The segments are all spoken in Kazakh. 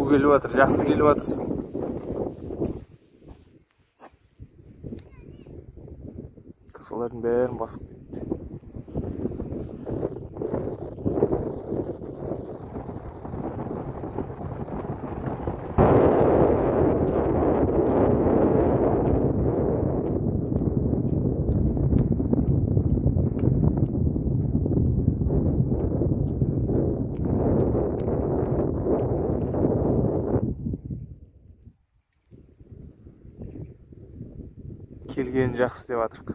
Су келіп жатыр, жақсы келіп жатыр су. Касалардың бәрін басып кетті. Келген жақсы деп жатырық.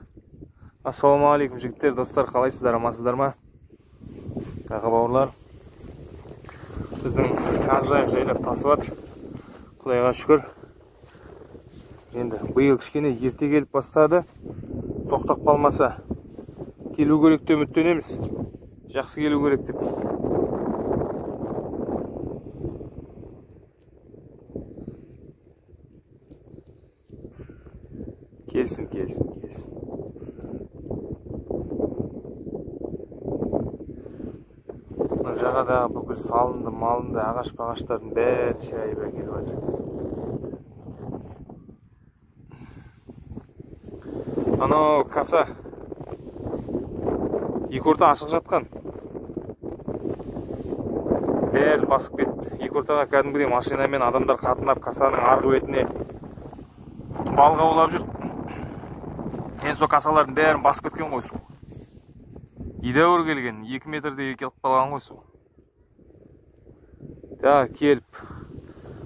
Ассалаумағалейкум жігіттер, достар, қалайсыздар, амансыздар ма? Тағы бауырлар. Біздің ақжайық жайлап тасып жатыр. Құдайға шүкір. Енді биыл кішкене ерте келіп бастады. Тоқтап қалмаса келу керек деп үміттенеміз. Жақсы келу керек деп. Келсін. Бұл жағада бүкіл салынды, малынды, ағаш-бағаштардың бәрін шайып әкеліп жатыр. Анау каса екі орта ашық жатқан. Бәрін басып кетті. Екі ортаға кәдімгідей машинамен адамдар қатынап касаның арғы бетіне балға аулап жүр. Енді сол касалардың бәрін басып кеткен ғой су. Едәуір келген, 2 метрдей келіп қалған ғой су. Да, келіп,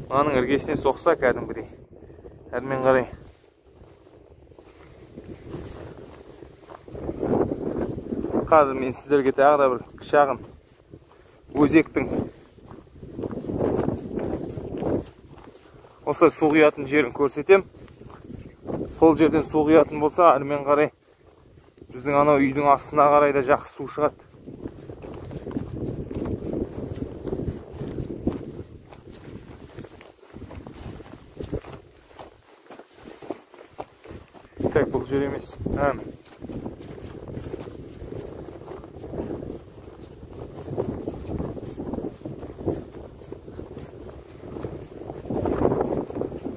мынаның іргесіне соқса кәдімгідей. Әрмен қарай. Қазір мен сіздерге тағы да бір шағын өзектің осылай су құятын жерін көрсетем. Сол жерден су құятын болса, әрмен қарай біздің анау үйдің астына қарай да жақсы су шығады. Так, бұл жер емес.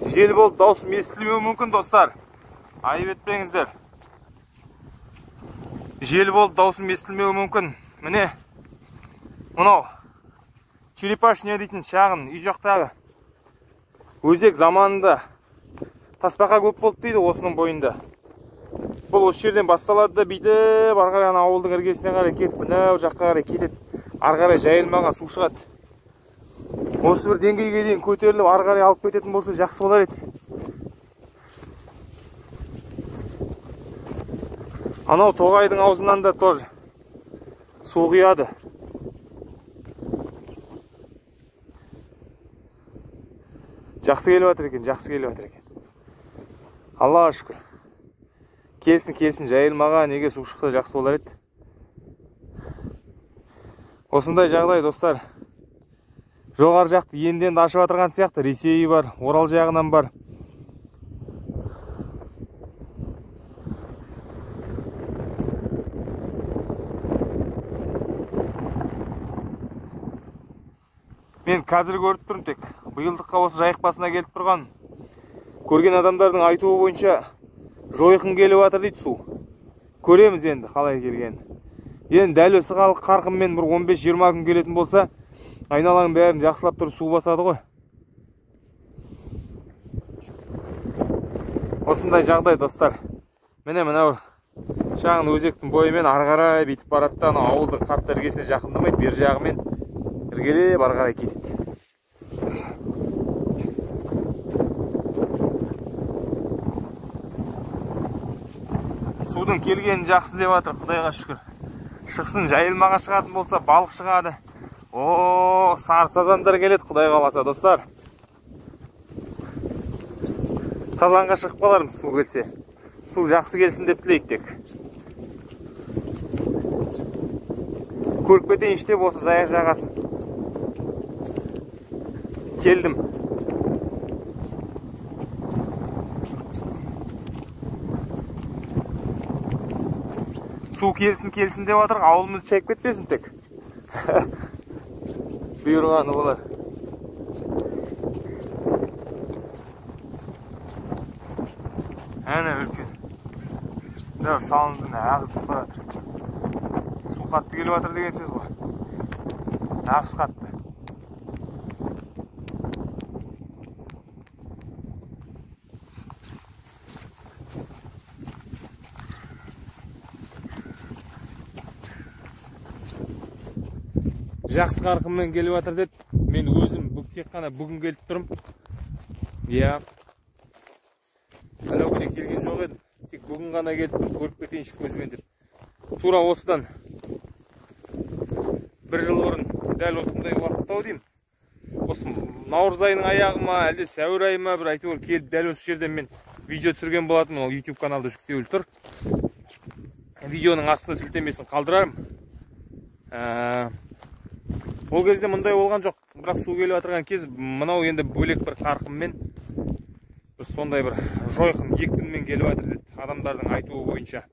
Жел болып даусым естілмеуі мүмкін, достар. Айып етпеңіздер. Жел болып даусым естілмеуі мүмкін. Міне, мынау черепашня дейтін шағын үй жақтағы өзек заманында тасбақа көп болды дейді осының бойында. Бұл осы жерден басталады да бүйтіп ары қарай ауылдың іргесіне қарай кетіп, мынау жаққа қарай кетеді. Ары қарай жайылмаған су шығады. Осы бір деңгейге дейін көтеріліп ары қарай алып кететін болса жақсы болар еді. Анау тоғайдың аузынан да тоже су құяды. Жақсы келіп жатыр екен. Аллаға шүкір. Келсін, жайылмаға неге су шықса жақсы болар еді. Осындай жағдай, достар. Жоғары жақты енден ашып жатырған сияқты. Ресейі бар, Орал жағынан бар. Мен қазір көріп тұрмын тек. Биылдыққа осы жайық басына келіп тұрған. Көрген адамдардың айтуы бойынша жойқын келіп жатыр дейді су. Көреміз енді қалай келген. Енді дәл осы қарқынмен бір 15-20 күн келетін болса, айналаның бәрін жақсылап тұрып су басады ғой. Осындай жағдай, достар. Міне мынау шағын өзектің бойымен ары қарай бүйтіп барады да, ауылдың қатты іргесіне жақындамайды, бер жағымен іргелеп ары қарай кетеді. Судың келгенін жақсы деп жатыр, Құдайға шүкір. Шықсын, жайылмаға шығатын болса, балық шығады. О, сары сазандар келеді, Құдай қаласа, достар. Сазанға шығып қалармыз су келсе. Су жақсы келсін деп тілейік тек. Көріп кетейін іштеп осы жайық жағасын. Келдім. Су келсін деп жатыр, ауылымыз шайып кетпесін тек. Бұйырғаны болар. Әне үлкен. Дәр салындың ағызып баратыр. Су қатты келіп жатыр деген сөз ғой. Ағыз қатты. Жақсы қарқынмен келіп жатыр деді. Мен өзім тек қана бүгін келіп тұрым. Иә. Әлі күні келген жоқ едім. Тек бүгін ғана келіп көріп кетейінші көзімен деп. Тура осыдан бір жыл бұрын дәл осындай уақытта деймін. Осы наурыз айының аяғы ма, әлде сәуір айы ма, бір әйтеуір келіп дәл осы жерден мен видео түсірген болатынмын. Ол YouTube каналда жүктеулі тұр. Видеоның астына сілтемесін қалдырарым. Ол кезде мұндай болған жоқ. Бірақ су келіп отырған кез мынау енді бөлек бір қарқынмен, бір сондай бір жойқын екпінмен келіп жатыр деді адамдардың айтуы бойынша.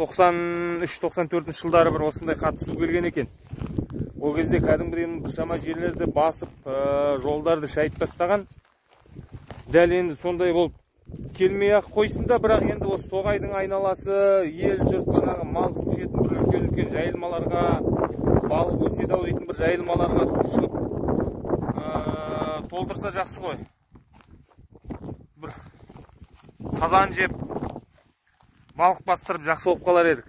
93-94 жылдары бір осындай қатты су келген екен. Ол кезде кәдімгідей біршама жерлерді басып, жолдарды шайып тастаған. Дәл енді сондай болып келмей ақ қойсын да, бірақ енді осы тоғайдың айналасы, ел жұрт қанағы мал су ішетін бір үлкен жайылмаларға, балық өседі-ау дейтін бір жайылмаларға су шығып толтырса жақсы ғой. Бір сазан жеп, балық бастырып жақсы болып қалар едік.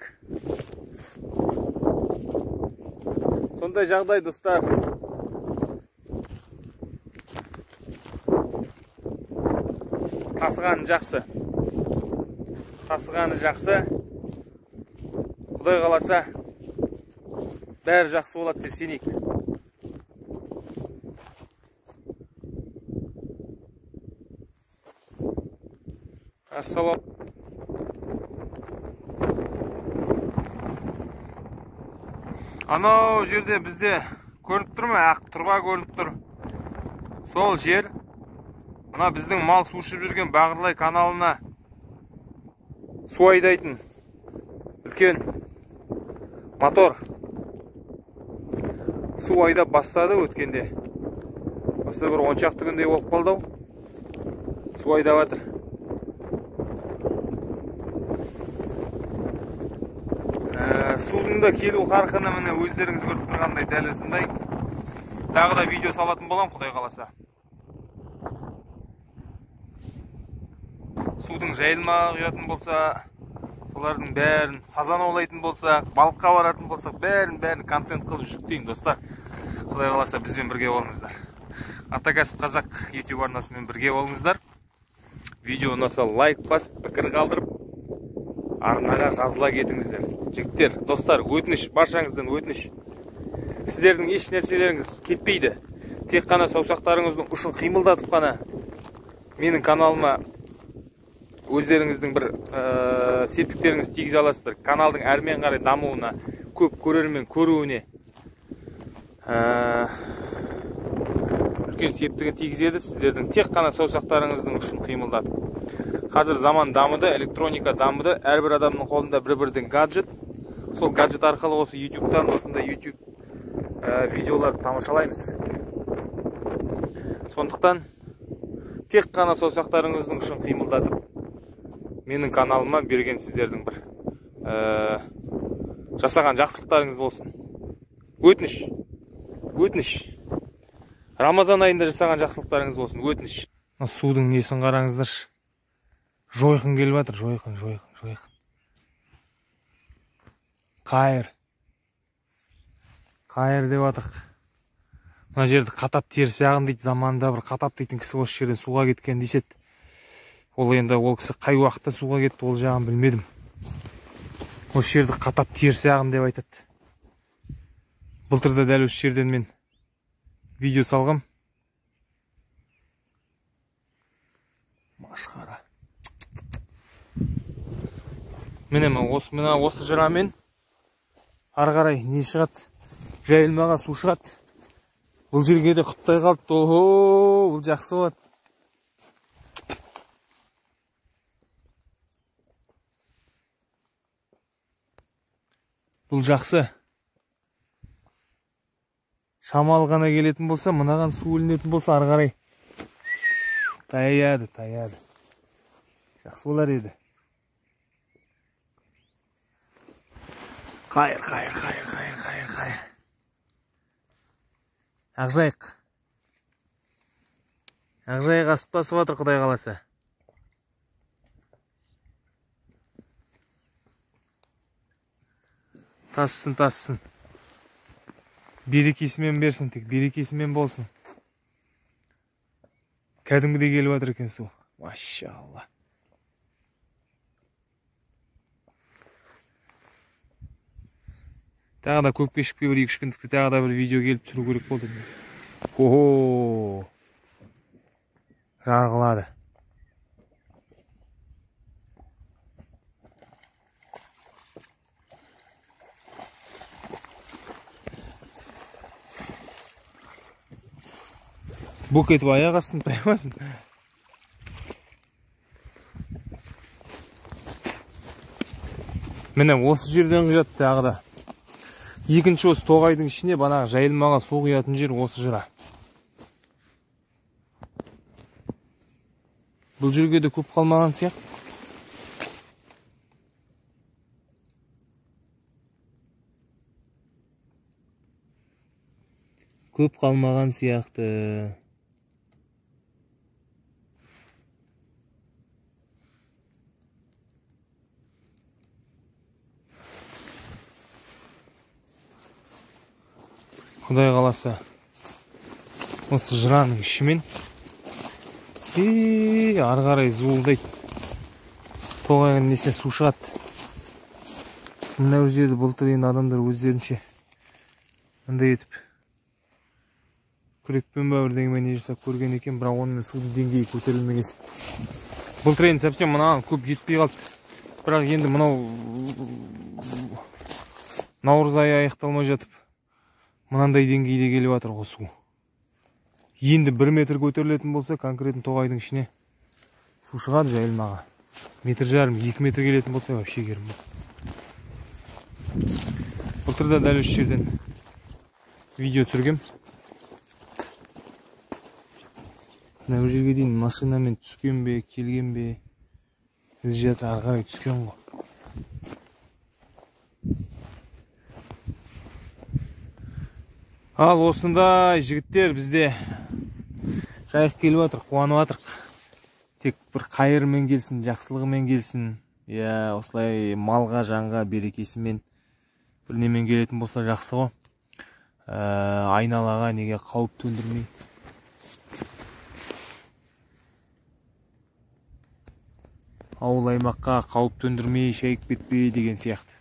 Сондай жағдай, достар. Тасығаны жақсы. Тасығаны жақсы. Құдай қаласа, бәрі жақсы болады деп сенейік. Ассалам. Анау жерде бізде көрініп тұр ма? Ақ тұрба көрініп тұр. Сол жер, мына біздің мал су ішіп жүрген Бағырлай каналына су айдайтын үлкен мотор су айдап бастады өткенде. Осы бір 10 шақты күндей болып қалды. Су айдап жатыр. Судың да келу қарқыны міне өздеріңіз көріп тұрғандай дәл осындай. Тағы да видео салатын болам, құдай қаласа. Судың жайылмаға құятын болса, солардың бәрін сазан аулайтын болсақ, балыққа баратын болсақ, бәрін контент қылып жүктейін, достар. Құдай қаласа бізбен бірге болыңыздар. Атакәсіп қазақ YouTube арнасымен бірге болыңыздар. Видео ұнаса лайк басып, пікір қалдырып, арнаға жазыла кетіңіздер. Жігіттер, достар, өтініш, баршаңыздан өтініш. Сіздердің еш нәрселеріңіз кетпейді. Тек қана саусақтарыңыздың ұшын қимылдатып қана менің каналыма өздеріңіздің бір септіктеріңіз тигізе аласыздар. Каналдың әрмен қарай дамуына, көп көрермен көруіне үлкен септігін тигізеді. Сіздердің тек қана саусақтарыңыздың ұшын қимылдатып. Қазір заман дамыды, электроника дамыды. Әрбір адамның қолында бір-бірден гаджет. Сол гаджет арқылы осы YouTube-тан осындай YouTube видеоларды тамашалаймыз. Сондықтан тек қана саусақтарыңыздың ұшын қимылдатып менің каналыма берген сіздердің бір жасаған жақсылықтарыңыз болсын. Өтініш. Рамазан айында жасаған жақсылықтарыңыз болсын. Өтініш. Судың несін қараңыздаршы. Жойқын келіп жатыр, жойқын. Қайыр деп жатыр. Мына жерді қатап теріс ағын дейді, заманда бір қатап дейтін кісі осы жерден суға кеткен деседі. Ол енді ол кісі қай уақытта суға кетті, ол жағын білмедім. Осы жерді қатап теріс ағын деп айтады. Былтырда дәл осы жерден мен видео салғам. Машқара. Міне осы жырамен ары қарай не шығады? Жайылмаға су шығады. Бұл жерге де құттай қалды. Бұл жақсы болады. Бұл жақсы. Шамал ғана келетін болса, мынаған су ілінетін болса, ары қарай таяды. Жақсы болар еді. Қайыр. Ақжайық асып басып жатыр, Құдай қаласа. Тассын. Берекесімен берсін, тек берекесімен болсын. Кәдімгідей келіп жатыр екен су. Машалла. Тағы да көп кешікпей бір 2-3 күндікте тағы да бір видео келіп түсіру керек болды. Ого! Жарғылады. Бұқ етіп аяқ астын таймасын. Міне осы жерден құжат тағы да. Екінші осы тоғайдың ішіне банағы жайылмаға су құятын жер осы жыра. Бұл жерге де көп қалмаған сияқты. Көп қалмаған сияқты. Құдай қаласа осы жыраның ішімен ары қарай зуылдайды. Тоғайға несе су шығады. Мына жерді былтыр енді адамдар өздерінше андай етіп күрекпен ба бірдеңемен не жасап көрген екен, бірақ онымен судың деңгейі көтерілмеген. Былтыр енді совсем мынаған көп жетпей қалды. Бірақ енді мынау наурыз айы аяқталмай жатып мынандай деңгейде келіп жатыр ғой су. Енді 1 метр көтерілетін болса, конкретно тоғайдың ішіне су шығады жайылмаға. 1,5 метр, 2 метр келетін болса, вообще керім бұл. Былтыр да дәл осы жерден видео түсіргем. Мына жерге дейін машинамен түскен бе, келген бе, із жатыр, ары қарай түскен ғой. Ал осындай жігіттер бізде жайық келіп жатыр, қуанып жатыр. Тек бір қайырымен келсін, жақсылығымен келсін. Я, осылай малға, жанға, берекесімен бір немен келетін болса жақсы ғой. Айналаға неге қауіп төндірмей. Ауыл аймаққа қауіп төндірмей, шайып кетпей деген сияқты.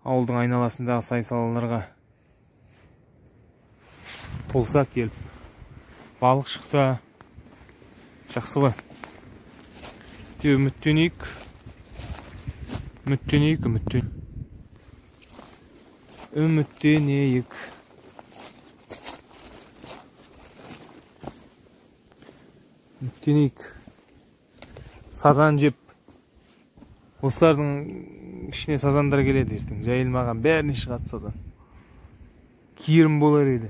Ауылдың айналасындағы сай-салаларға толса келіп, балық шықса жақсы ғой. Үміттенейік. Сазан жеп. Осылардың ішіне сазандар келеді ертең. Жайылмаған бәріне шығады сазан. Киірім болар еді.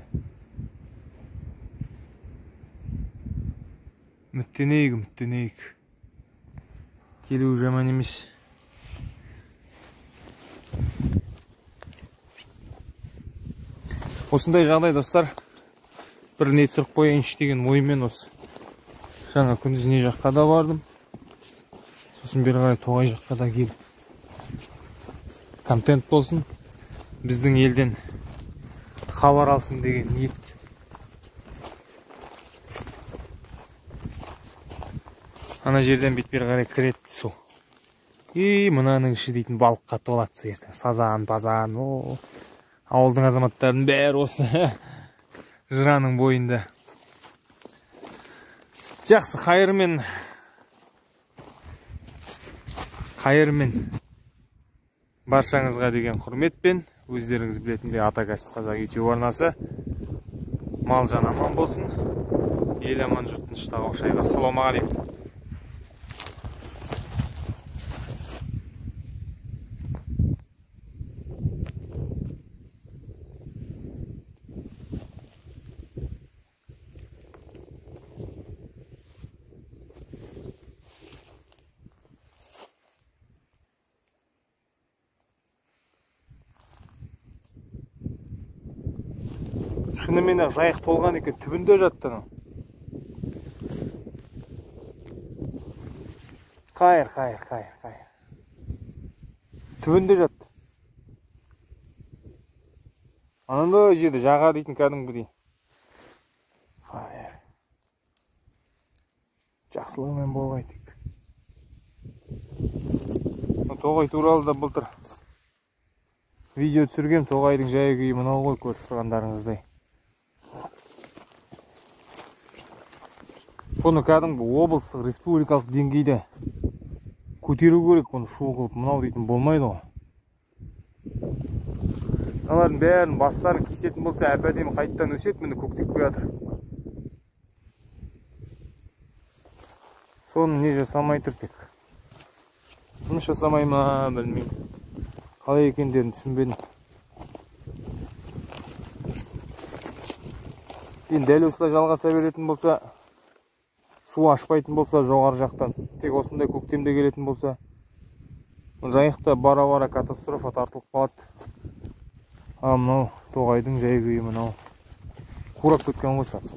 Үміттенейік. Келу жаман емес. Осындай жағдай достар. Бір не түсіріп қояйыншы деген оймен осы. Жаңа күндіз не жаққа да бардым. Сосын бері қарай тоғай жаққа да келіп. Контент болсын. Біздің елден хабар алсын деген ниет. Ана жерден бет бері қарай кіреді су. Мынаның іші дейтін балыққа толады ертең. Сазан, базан. Ауылдың азаматтарының бәрі осы жыраның бойында. Жақсы, қайырмен баршаңызға деген құрметпен, өздеріңіз білетіндей Ата Кәсіп Қазақ YouTube арнасы. Мал жан аман болсын. Ел аман, жұрт тыныш, тағы шайға. Ассалаумағалейкум. шынымен ақ жайық болған екен, түбінде жатты анау. Қайыр. Түбінде жатты. Анандай жерде жаға дейтін кәдімгідей. Қайыр. Жақсылығымен болғайдық. Тоғай туралы да былтыр видео түсіргем. Тоғайдың жайы күйі мынау ғой, көріп тұрғандарыңыздай. Бұны кәдімгі облыстық, республикалық деңгейде көтеру керек, бұны шу қылып мынау дейтін болмайды ғой. Аналардың бәрін бастарын кесетін болса, әп-әдемі қайттан өсет, міне көктеп жатыр. Соны не жасамай тұр тек. Бұны жасамай ма, білмеймін. Қалай екендерін түсінбедім. Енді дәл осылай жалғаса беретін болса, су ашпайтын болса, жоғары жақтан тек осындай көктемде келетін болса, жайықта бара-бара катастрофа тартылып қалады. Мынау тоғайдың жай күйі мынау. Қурап кеткен ғой сатысы.